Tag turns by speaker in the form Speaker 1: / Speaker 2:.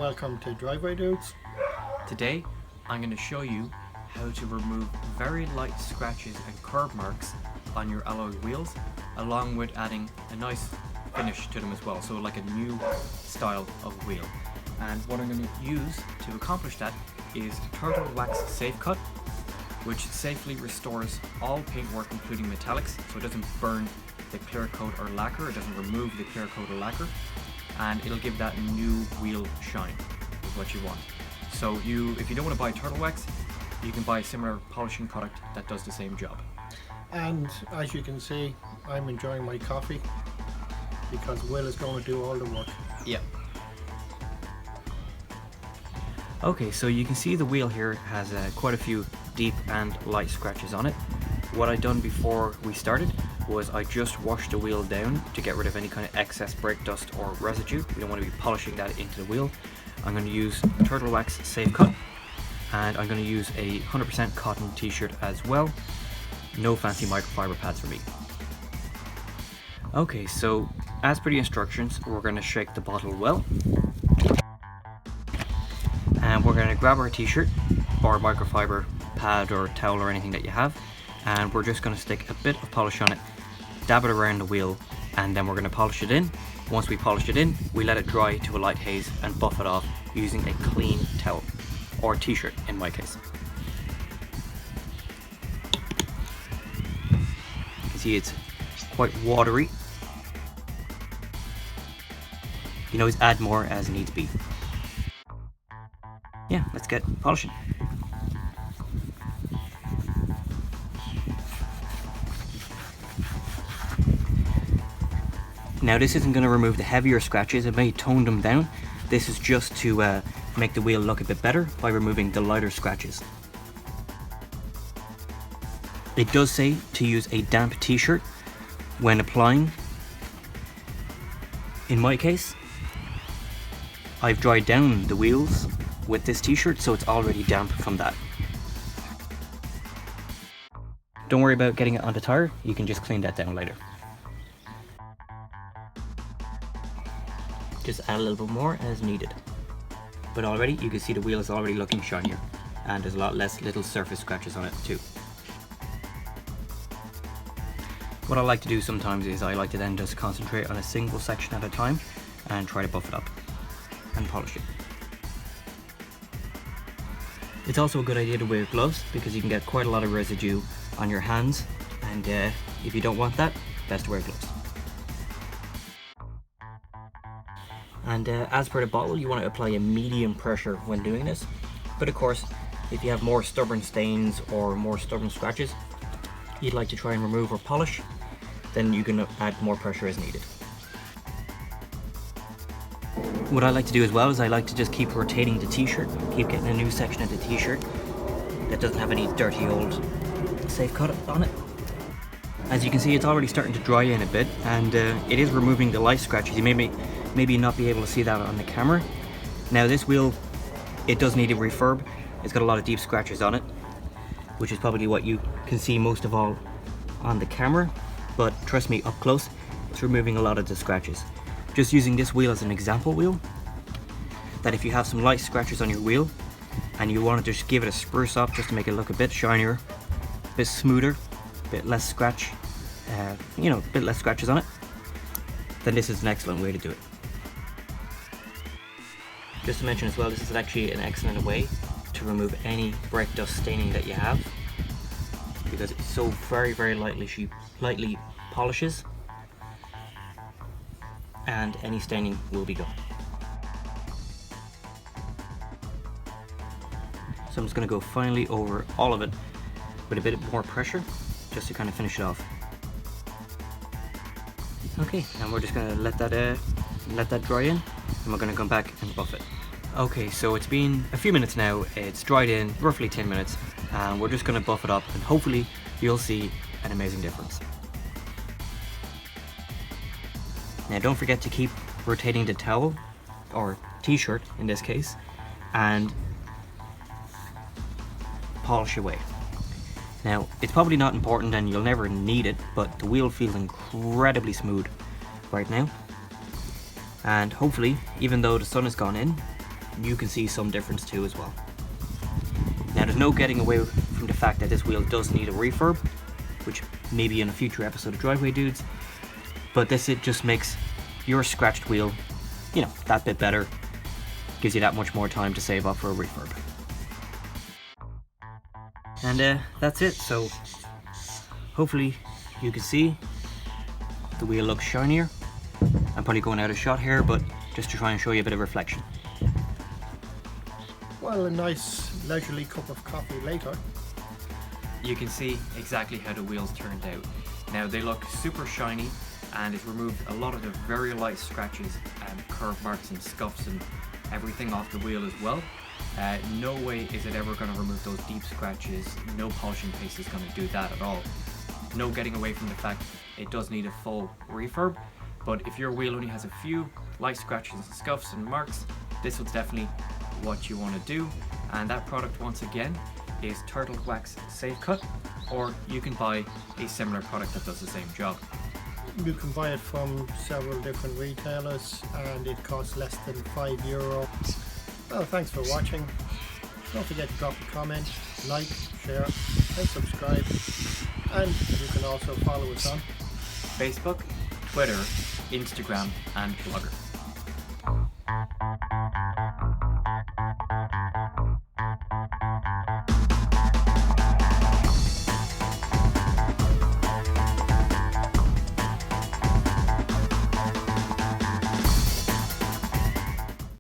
Speaker 1: welcome to Driveway Dudes.
Speaker 2: Today I'm going to show you how to remove very light scratches and curb marks on your alloy wheels, along with adding a nice finish to them as well, so like a new style of wheel. And what I'm going to use to accomplish that is Turtle Wax SafeCut, which safely restores all paintwork including metallics, so it doesn't burn the clear coat or lacquer, it doesn't remove the clear coat or lacquer, and it'll give that new wheel shine, is what you want. So if you don't want to buy Turtle Wax, you can buy a similar polishing product that does the same job.
Speaker 1: And as you can see, I'm enjoying my coffee because Will is going to do all the work.
Speaker 2: Yeah. Okay, so you can see the wheel here has quite a few deep and light scratches on it. What I done before we started was I just washed the wheel down to get rid of any kind of excess brake dust or residue. We don't want to be polishing that into the wheel. I'm going to use Turtle Wax SafeCut, and I'm going to use a 100% cotton t-shirt as well. No fancy microfiber pads for me. Okay, so as per the instructions, we're going to shake the bottle well. And we're going to grab our t-shirt or microfiber pad or towel or anything that you have, and we're just going to stick a bit of polish on it, dab it around the wheel, and then we're going to polish it in. Once we polish it in, we let it dry to a light haze and buff it off using a clean towel or t-shirt in my case. You can see it's quite watery. You can always add more as needs be. Yeah, let's get polishing. Now this isn't going to remove the heavier scratches, it may tone them down. This is just to make the wheel look a bit better by removing the lighter scratches. It does say to use a damp t-shirt when applying. In my case, I've dried down the wheels with this t-shirt, so it's already damp from that. Don't worry about getting it on the tire, you can just clean that down later. Just add a little bit more as needed. But already you can see the wheel is already looking shinier, and there's a lot less little surface scratches on it too. What I like to do sometimes is I like to then just concentrate on a single section at a time and try to buff it up and polish it. It's also a good idea to wear gloves because you can get quite a lot of residue on your hands, and if you don't want that, best to wear gloves. And as per the bottle, you want to apply a medium pressure when doing this. But of course, if you have more stubborn stains or more stubborn scratches you'd like to try and remove or polish, then you can add more pressure as needed. What I like to do as well is I like to just keep rotating the t-shirt, keep getting a new section of the t-shirt that doesn't have any dirty old SafeCut on it. As you can see, it's already starting to dry in a bit, and it is removing the light scratches. You maybe not be able to see that on the camera. Now this wheel, it does need a refurb. It's got a lot of deep scratches on it, which is probably what you can see most of all on the camera, but trust me, up close, it's removing a lot of the scratches. Just using this wheel as an example wheel, that if you have some light scratches on your wheel and you want to just give it a spruce up just to make it look a bit shinier, a bit smoother, a bit less scratch, a bit less scratches on it, then this is an excellent way to do it. Just to mention as well, this is actually an excellent way to remove any brake dust staining that you have, because it's so very lightly polishes, and any staining will be gone. So I'm just going to go finally over all of it with a bit more pressure, just to kind of finish it off. Okay, and we're just going to let that dry in, and we're going to come back and buff it. Okay, so it's been a few minutes now, it's dried in, roughly 10 minutes, and we're just going to buff it up, and hopefully you'll see an amazing difference. Now don't forget to keep rotating the towel, or t-shirt in this case, and polish away. Now it's probably not important and you'll never need it, but the wheel feels incredibly smooth right now, and hopefully, even though the sun has gone in, you can see some difference too as well. Now there's no getting away from the fact that this wheel does need a refurb, which maybe in a future episode of Driveway Dudes, but it just makes your scratched wheel, you know, that bit better, gives you that much more time to save up for a refurb. And that's it. So hopefully you can see the wheel looks shinier. I'm probably going out of shot here, but just to try and show you a bit of reflection.
Speaker 1: Well, a nice leisurely cup of coffee later.
Speaker 3: You can see exactly how the wheels turned out. Now they look super shiny, and it's removed a lot of the very light scratches and curve marks and scuffs and everything off the wheel as well. No way is it ever going to remove those deep scratches. No polishing paste is going to do that at all. No getting away from the fact it does need a full refurb, but if your wheel only has a few light scratches and scuffs and marks, this was definitely what you want to do. And that product, once again, is Turtle Wax SafeCut, or you can buy a similar product that does the same job.
Speaker 1: You can buy it from several different retailers and it costs less than €5. Well, thanks for watching. Don't forget to drop a comment, like, share and subscribe. And you can also follow us on
Speaker 3: Facebook, Twitter, Instagram and Blogger.